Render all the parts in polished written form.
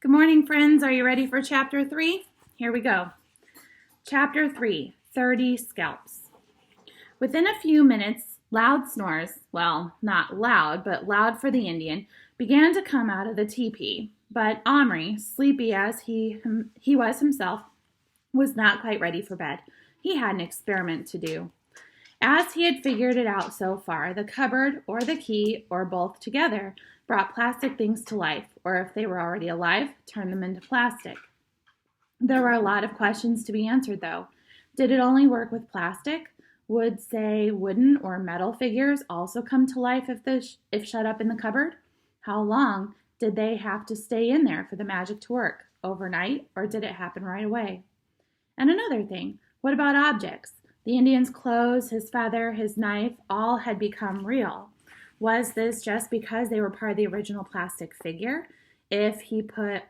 Good morning, friends. Are you ready for Chapter 3? Here we go. Chapter 3, 30 Scalps. Within a few minutes, loud snores, well, not loud, but loud for the Indian, began to come out of the teepee. But Omri, sleepy as he was himself, was not quite ready for bed. He had an experiment to do. As he had figured it out so far, the cupboard or the key or both together brought plastic things to life, or if they were already alive, turned them into plastic. There were a lot of questions to be answered, though. Did it only work with plastic? Would, say, wooden or metal figures also come to life if shut up in the cupboard? How long did they have to stay in there for the magic to work? Overnight, or did it happen right away? And another thing, what about objects? The Indian's clothes, his feather, his knife, all had become real. Was this just because they were part of the original plastic figure? If he put,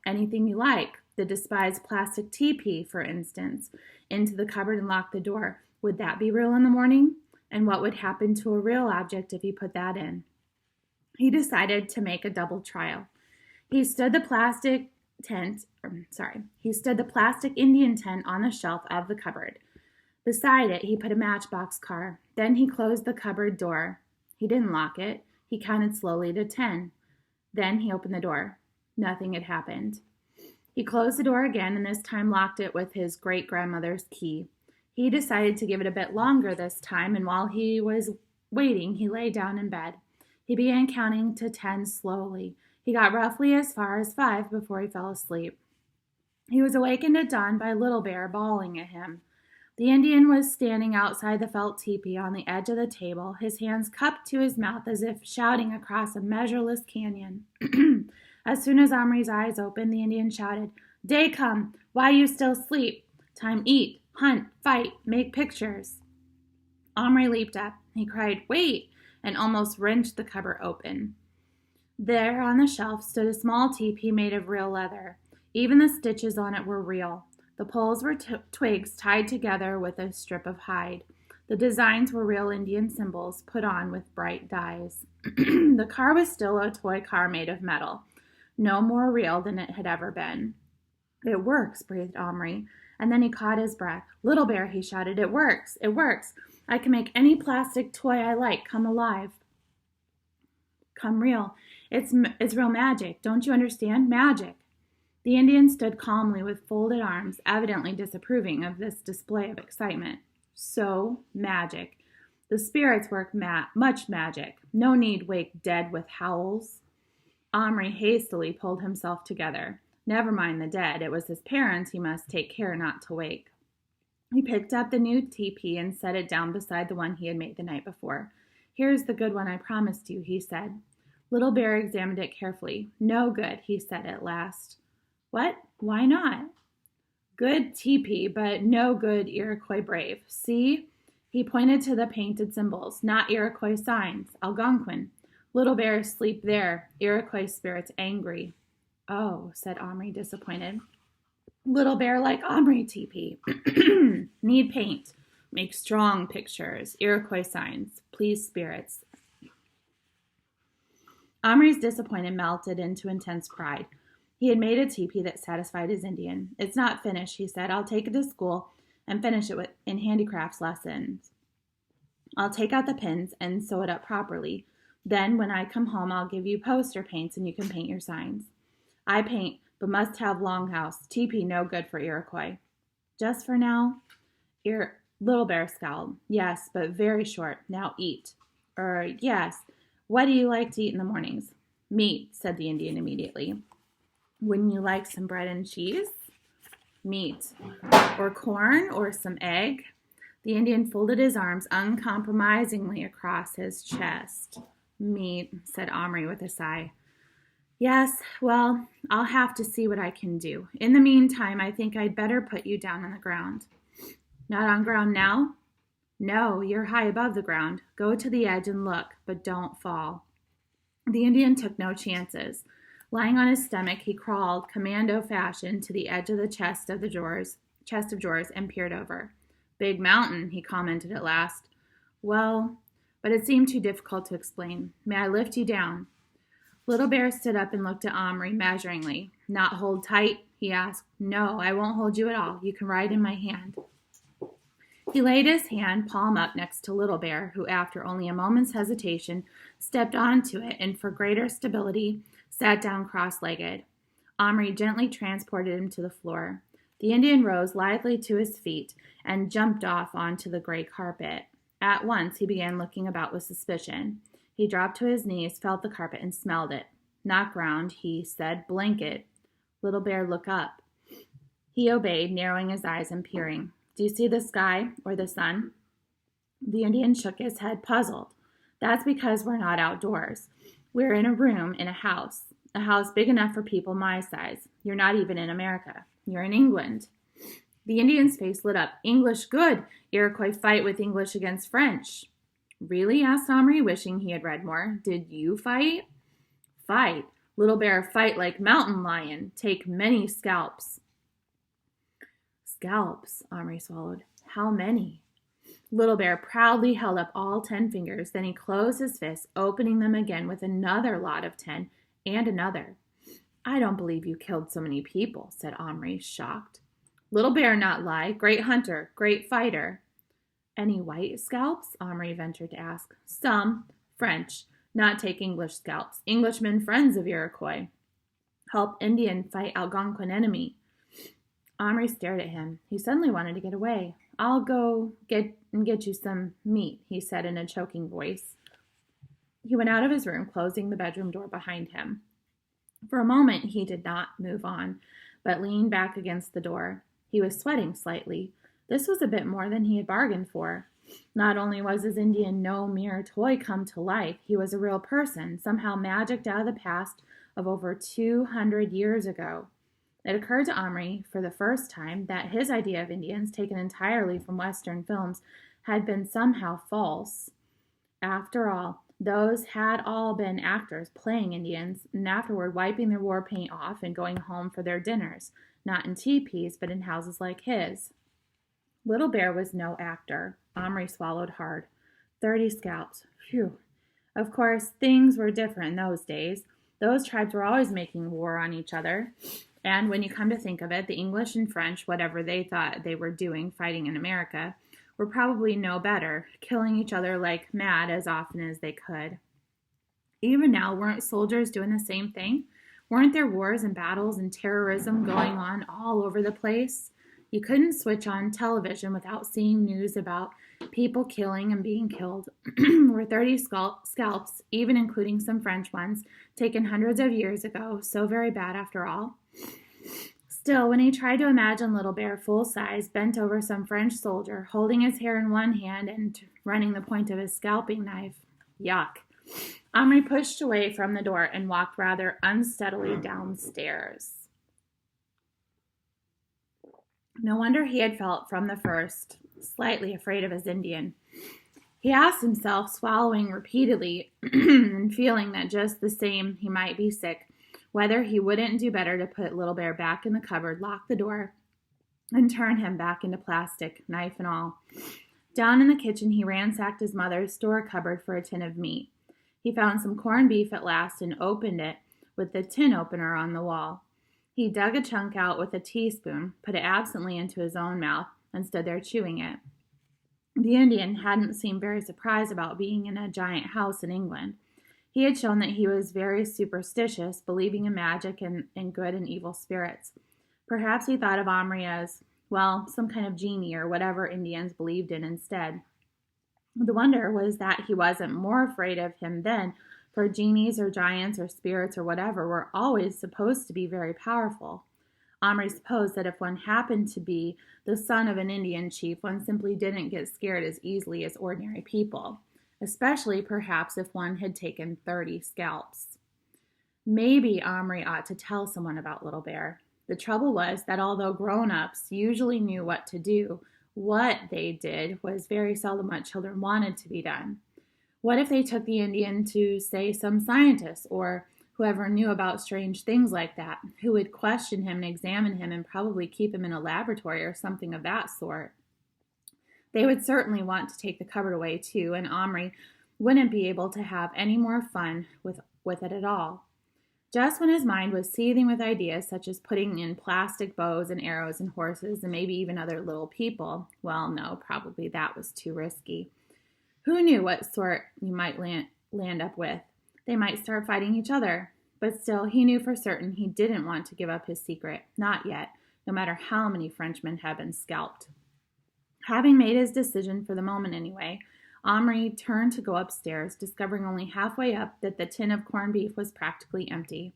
anything you like, the despised plastic teepee, for instance, into the cupboard and locked the door, would that be real in the morning? And what would happen to a real object if he put that in? He decided to make a double trial. He stood the plastic Indian tent on the shelf of the cupboard. Beside it, he put a matchbox car. Then he closed the cupboard door. He didn't lock it. He counted slowly to 10. Then he opened the door. Nothing had happened. He closed the door again and this time locked it with his great-grandmother's key. He decided to give it a bit longer this time, and while he was waiting, he lay down in bed. He began counting to 10 slowly. He got roughly as far as 5 before he fell asleep. He was awakened at dawn by Little Bear bawling at him. The Indian was standing outside the felt teepee on the edge of the table, his hands cupped to his mouth as if shouting across a measureless canyon. As soon as Omri's eyes opened, the Indian shouted, "Day come! Why you still sleep? Time eat, hunt, fight, make pictures." Omri leaped up. He cried, "Wait!" and almost wrenched the cupboard open. There on the shelf stood a small teepee made of real leather. Even the stitches on it were real. The poles were twigs tied together with a strip of hide. The designs were real Indian symbols put on with bright dyes. The car was still a toy car made of metal, no more real than it had ever been. "It works," breathed Omri, and then he caught his breath. "Little Bear," he shouted, "it works! It works! I can make any plastic toy I like come alive. Come real. It's real magic. Don't you understand? Magic." The Indian stood calmly with folded arms, evidently disapproving of this display of excitement. So, magic. The spirits work much magic. No need wake dead with howls. Omri hastily pulled himself together. Never mind the dead. It was his parents he must take care not to wake. He picked up the new teepee and set it down beside the one he had made the night before. "Here's the good one I promised you," he said. Little Bear examined it carefully. "No good," he said at last. "What? Why not?" "Good teepee, but no good Iroquois brave. See?" He pointed to the painted symbols. "Not Iroquois signs. Algonquin. Little Bear sleep there. Iroquois spirits angry." "Oh," said Omri, disappointed. "Little Bear like Omri teepee. Need paint. Make strong pictures. Iroquois signs. Please spirits." Omri's disappointment melted into intense pride. He had made a teepee that satisfied his Indian. "It's not finished," he said. "I'll take it to school and finish it in handicrafts lessons. I'll take out the pins and sew it up properly. Then when I come home, I'll give you poster paints and you can paint your signs. I paint, but must have longhouse. Teepee no good for Iroquois." "Just for now?" Little Bear scowled. "Yes, but very short. Now eat." Yes. What do you like to eat in the mornings?" "Meat," said the Indian immediately. "Wouldn't you like some bread and cheese?" "Meat. Or corn, or some egg?" The Indian folded his arms uncompromisingly across his chest. "Meat," said Omri with a sigh. "Yes, well, I'll have to see what I can do. In the meantime, I think I'd better put you down on the ground." "Not on ground now?" "No, you're high above the ground. Go to the edge and look, but don't fall." The Indian took no chances. Lying on his stomach, he crawled, commando fashion, to the edge of the chest of drawers and peered over. "Big mountain," he commented at last. "Well," but it seemed too difficult to explain. "May I lift you down?" Little Bear stood up and looked at Omri measuringly. Not hold tight? He asked. No, I won't hold you at all. You can ride in my hand. He laid his hand palm up next to Little Bear, who, after only a moment's hesitation, stepped onto it and, for greater stability, sat down cross-legged. Omri gently transported him to the floor. The Indian rose lithely to his feet and jumped off onto the gray carpet. At once he began looking about with suspicion. He dropped to his knees, felt the carpet, and smelled it. Not ground, he said. Blanket. Little Bear, look up. He obeyed, narrowing his eyes and peering. Do you see the sky or the sun? The Indian shook his head, puzzled. That's because we're not outdoors. We're in a room in a house big enough for people my size. You're not even in America. You're in England. The Indian's face lit up. English, good. Iroquois fight with English against French. Really? Asked Omri, wishing he had read more. Did you fight? Fight. Little Bear, fight like mountain lion. Take many scalps. Scalps, Omri swallowed. How many? Little Bear proudly held up all 10 fingers. Then he closed his fists, opening them again with another lot of 10 and another. I don't believe you killed so many people, said Omri, shocked. Little Bear not lie. Great hunter, great fighter. Any white scalps? Omri ventured to ask. Some. French. Not take English scalps. Englishmen friends of Iroquois. Help Indian fight Algonquin enemy. Omri stared at him. He suddenly wanted to get away. I'll go get you some meat, he said in a choking voice. He went out of his room, closing the bedroom door behind him. For a moment he did not move on, but leaned back against the door. He was sweating slightly. This was a bit more than he had bargained for. Not only was his Indian no mere toy come to life, he was a real person, somehow magicked out of the past of over 200 years ago. It occurred to Omri for the first time that his idea of Indians, taken entirely from Western films, had been somehow false. After all, those had all been actors playing Indians and afterward wiping their war paint off and going home for their dinners, not in teepees, but in houses like his. Little Bear was no actor. Omri swallowed hard. 30 scalps. Phew. Of course, things were different in those days. Those tribes were always making war on each other. And when you come to think of it, the English and French, whatever they thought they were doing fighting in America, were probably no better, killing each other like mad as often as they could. Even now, weren't soldiers doing the same thing? Weren't there wars and battles and terrorism going on all over the place? You couldn't switch on television without seeing news about people killing and being killed. Were 30 scalps, even including some French ones, taken hundreds of years ago, so very bad after all? Still, when he tried to imagine Little Bear full size, bent over some French soldier, holding his hair in one hand and running the point of his scalping knife, yuck. Omri pushed away from the door and walked rather unsteadily downstairs. No wonder he had felt from the first slightly afraid of his Indian. He asked himself, swallowing repeatedly and feeling that just the same he might be sick, whether he wouldn't do better to put Little Bear back in the cupboard, lock the door, and turn him back into plastic, knife and all. Down in the kitchen, he ransacked his mother's store cupboard for a tin of meat. He found some corned beef at last and opened it with the tin opener on the wall. He dug a chunk out with a teaspoon, put it absently into his own mouth, and stood there chewing it. The Indian hadn't seemed very surprised about being in a giant house in England. He had shown that he was very superstitious, believing in magic and good and evil spirits. Perhaps he thought of Omri as, well, some kind of genie or whatever Indians believed in instead. The wonder was that he wasn't more afraid of him then, for genies or giants or spirits or whatever were always supposed to be very powerful. Omri supposed that if one happened to be the son of an Indian chief, one simply didn't get scared as easily as ordinary people, especially perhaps if one had taken 30 scalps. Maybe Omri ought to tell someone about Little Bear. The trouble was that although grown-ups usually knew what to do, what they did was very seldom what children wanted to be done. What if they took the Indian to, say, some scientist or whoever knew about strange things like that, who would question him and examine him and probably keep him in a laboratory or something of that sort? They would certainly want to take the cupboard away too, and Omri wouldn't be able to have any more fun with it at all. Just when his mind was seething with ideas such as putting in plastic bows and arrows and horses and maybe even other little people, well, no, probably that was too risky. Who knew what sort you might land up with? They might start fighting each other. But still, he knew for certain he didn't want to give up his secret. Not yet, no matter how many Frenchmen had been scalped. Having made his decision for the moment anyway, Omri turned to go upstairs, discovering only halfway up that the tin of corned beef was practically empty.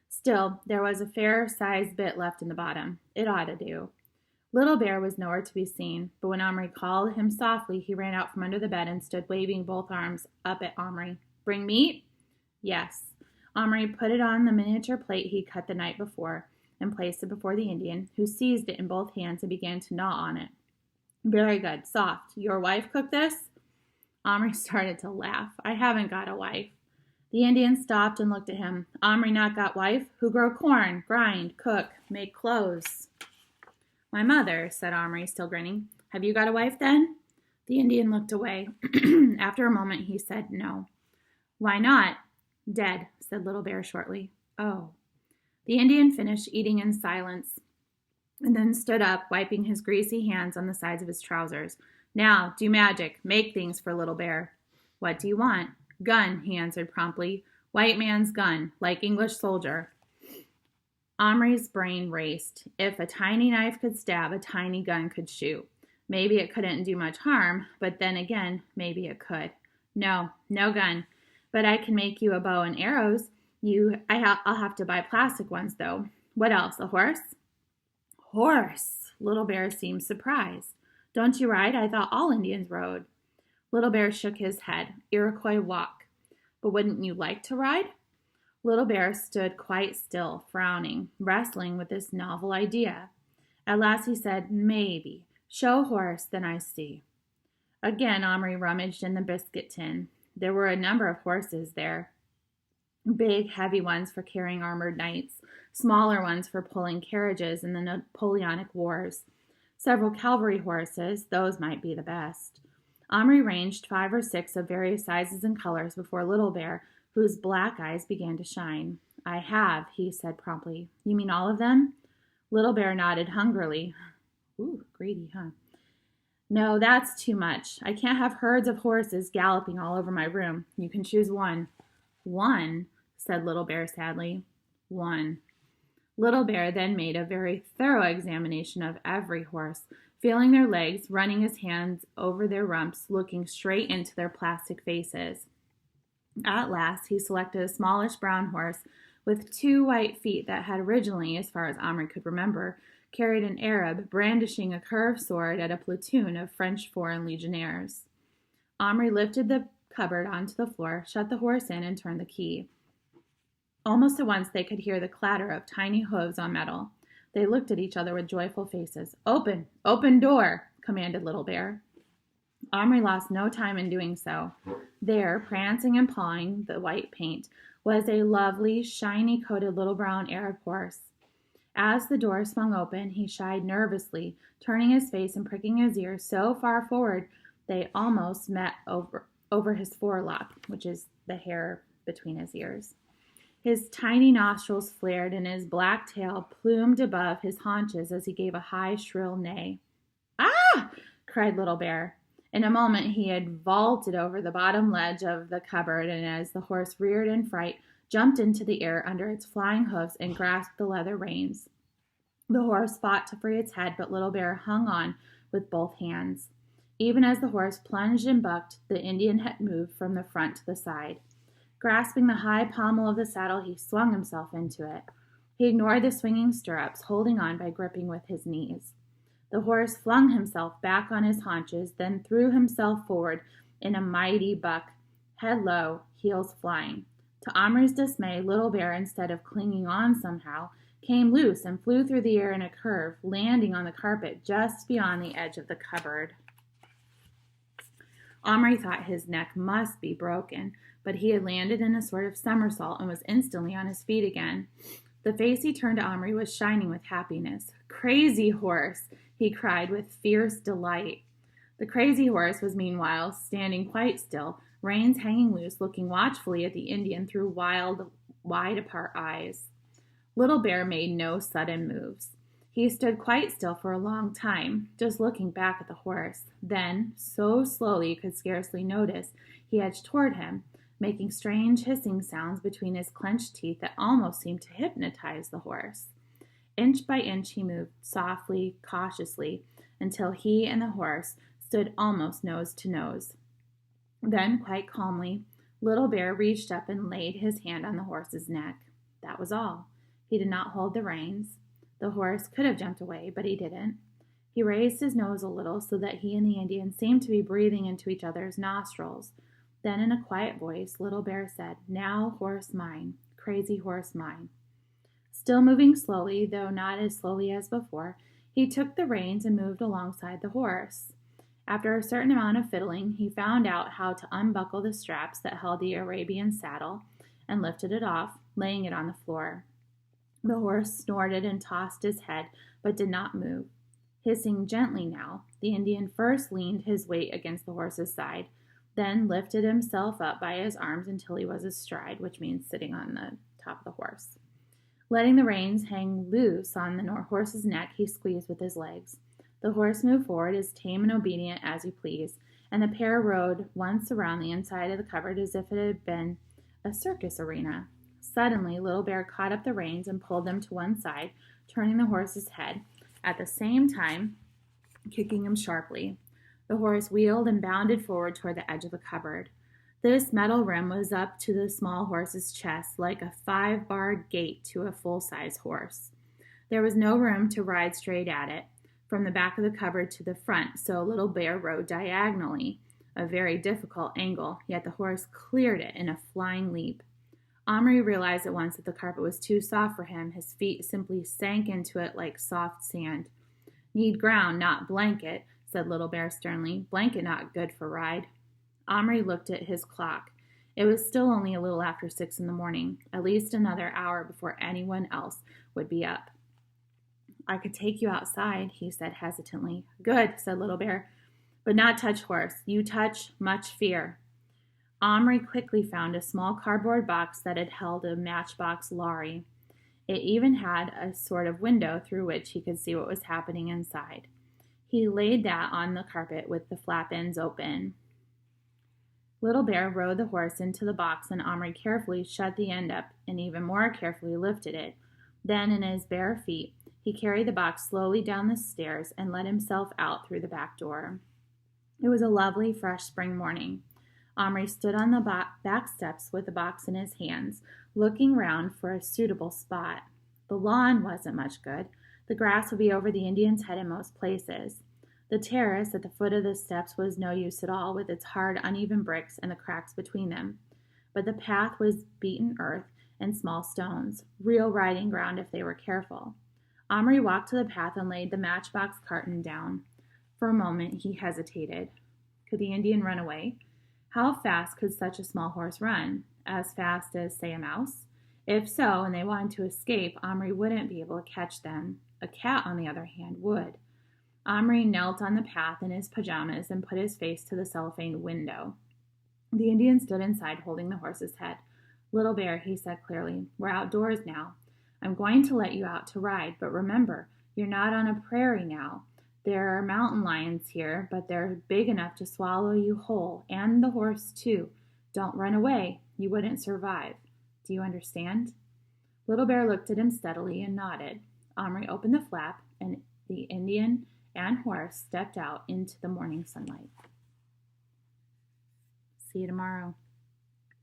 Still, there was a fair-sized bit left in the bottom. It ought to do. Little Bear was nowhere to be seen, but when Omri called him softly, he ran out from under the bed and stood waving both arms up at Omri. "Bring meat?" "Yes." Omri put it on the miniature plate he cut the night before and placed it before the Indian, who seized it in both hands and began to gnaw on it. "Very good. Soft. Your wife cooked this?" Omri started to laugh. "I haven't got a wife." The Indian stopped and looked at him. "Omri not got wife? Who grow corn, grind, cook, make clothes?" "My mother," said Omri, still grinning. "Have you got a wife then?" The Indian looked away. After a moment he said no. "Why not?" "Dead," said Little Bear shortly. "Oh." The Indian finished eating in silence and then stood up, wiping his greasy hands on the sides of his trousers. "Now, do magic. Make things for Little Bear." "What do you want?" "Gun," he answered promptly. "White man's gun, like English soldier." Omri's brain raced. If a tiny knife could stab, a tiny gun could shoot. Maybe it couldn't do much harm, but then again, maybe it could. "No, no gun. But I can make you a bow and arrows. I'll have to buy plastic ones, though. What else? A horse?" "Horse!" Little Bear seemed surprised. "Don't you ride? I thought all Indians rode." Little Bear shook his head. "Iroquois walk." "But wouldn't you like to ride?" Little Bear stood quite still, frowning, wrestling with this novel idea. At last he said, "Maybe. Show horse, then I see." Again Omri rummaged in the biscuit tin. There were a number of horses there. Big, heavy ones for carrying armored knights, smaller ones for pulling carriages in the Napoleonic Wars. Several cavalry horses, those might be the best. Omri ranged 5 or 6 of various sizes and colors before Little Bear, whose black eyes began to shine. "I have," he said promptly. "You mean all of them?" Little Bear nodded hungrily. "Ooh, greedy, huh?" "No, that's too much. I can't have herds of horses galloping all over my room. You can choose one." "One?" said Little Bear sadly. "One." Little Bear then made a very thorough examination of every horse, feeling their legs, running his hands over their rumps, looking straight into their plastic faces. At last he selected a smallish brown horse with 2 white feet that had originally, as far as Omri could remember, carried an Arab brandishing a curved sword at a platoon of French foreign legionnaires. Omri lifted the cupboard onto the floor, shut the horse in, and turned the key. Almost at once they could hear the clatter of tiny hooves on metal. They looked at each other with joyful faces. "Open! Open door!" commanded Little Bear. Omri lost no time in doing so. There, prancing and pawing the white paint, was a lovely, shiny-coated little brown Arab horse. As the door swung open, he shied nervously, turning his face and pricking his ears so far forward they almost met over his forelock, which is the hair between his ears. His tiny nostrils flared, and his black tail plumed above his haunches as he gave a high, shrill neigh. "Ah!" cried Little Bear. In a moment he had vaulted over the bottom ledge of the cupboard, and as the horse reared in fright, jumped into the air under its flying hoofs and grasped the leather reins. The horse fought to free its head, but Little Bear hung on with both hands. Even as the horse plunged and bucked, the Indian had moved from the front to the side. Grasping the high pommel of the saddle, he swung himself into it. He ignored the swinging stirrups, holding on by gripping with his knees. The horse flung himself back on his haunches, then threw himself forward in a mighty buck, head low, heels flying. To Omri's dismay, Little Bear, instead of clinging on somehow, came loose and flew through the air in a curve, landing on the carpet just beyond the edge of the cupboard. Omri thought his neck must be broken, but he had landed in a sort of somersault and was instantly on his feet again. The face he turned to Omri was shining with happiness. "Crazy Horse!" he cried with fierce delight. The Crazy Horse was meanwhile standing quite still, reins hanging loose, looking watchfully at the Indian through wide wide apart eyes. Little Bear made no sudden moves. He stood quite still for a long time, just looking back at the horse. Then, so slowly you could scarcely notice, he edged toward him, making strange hissing sounds between his clenched teeth that almost seemed to hypnotize the horse. Inch by inch he moved, softly, cautiously, until he and the horse stood almost nose to nose. Then, quite calmly, Little Bear reached up and laid his hand on the horse's neck. That was all. He did not hold the reins. The horse could have jumped away, but he didn't. He raised his nose a little so that he and the Indian seemed to be breathing into each other's nostrils. Then, in a quiet voice, Little Bear said, "Now, horse mine, crazy horse mine." Still moving slowly, though not as slowly as before, he took the reins and moved alongside the horse. After a certain amount of fiddling, he found out how to unbuckle the straps that held the Arabian saddle and lifted it off, laying it on the floor. The horse snorted and tossed his head, but did not move. Hissing gently now, the Indian first leaned his weight against the horse's side, then lifted himself up by his arms until he was astride, which means sitting on the top of the horse. Letting the reins hang loose on the horse's neck, he squeezed with his legs. The horse moved forward, as tame and obedient as you please, and the pair rode once around the inside of the cupboard as if it had been a circus arena. Suddenly, Little Bear caught up the reins and pulled them to one side, turning the horse's head, at the same time kicking him sharply. The horse wheeled and bounded forward toward the edge of the cupboard. This metal rim was up to the small horse's chest, like a 5-barred gate to a full-size horse. There was no room to ride straight at it, from the back of the cupboard to the front, so Little Bear rode diagonally, a very difficult angle, yet the horse cleared it in a flying leap. Omri realized at once that the carpet was too soft for him. His feet simply sank into it like soft sand. "Need ground, not blanket," said Little Bear sternly. "Blanket not good for ride." Omri looked at his clock. It was still only a little after 6 in the morning, at least another hour before anyone else would be up. "I could take you outside," he said hesitantly. "Good," said Little Bear, "but not touch horse. You touch, much fear." Omri quickly found a small cardboard box that had held a matchbox lorry. It even had a sort of window through which he could see what was happening inside. He laid that on the carpet with the flap ends open. Little Bear rode the horse into the box, and Omri carefully shut the end up and even more carefully lifted it. Then, in his bare feet, he carried the box slowly down the stairs and let himself out through the back door. It was a lovely, fresh spring morning. Omri stood on the back steps with the box in his hands, looking round for a suitable spot. The lawn wasn't much good. The grass would be over the Indian's head in most places. The terrace at the foot of the steps was no use at all, with its hard, uneven bricks and the cracks between them. But the path was beaten earth and small stones, real riding ground if they were careful. Omri walked to the path and laid the matchbox carton down. For a moment he hesitated. Could the Indian run away? How fast could such a small horse run? As fast as, say, a mouse? If so, and they wanted to escape, Omri wouldn't be able to catch them. A cat, on the other hand, would. Omri knelt on the path in his pajamas and put his face to the cellophane window. The Indian stood inside, holding the horse's head. "Little Bear," he said clearly, "we're outdoors now. I'm going to let you out to ride, but remember, you're not on a prairie now. There are mountain lions here, but they're big enough to swallow you whole, and the horse, too. Don't run away. You wouldn't survive. Do you understand?" Little Bear looked at him steadily and nodded. Omri opened the flap, and the Indian and horse stepped out into the morning sunlight. See you tomorrow.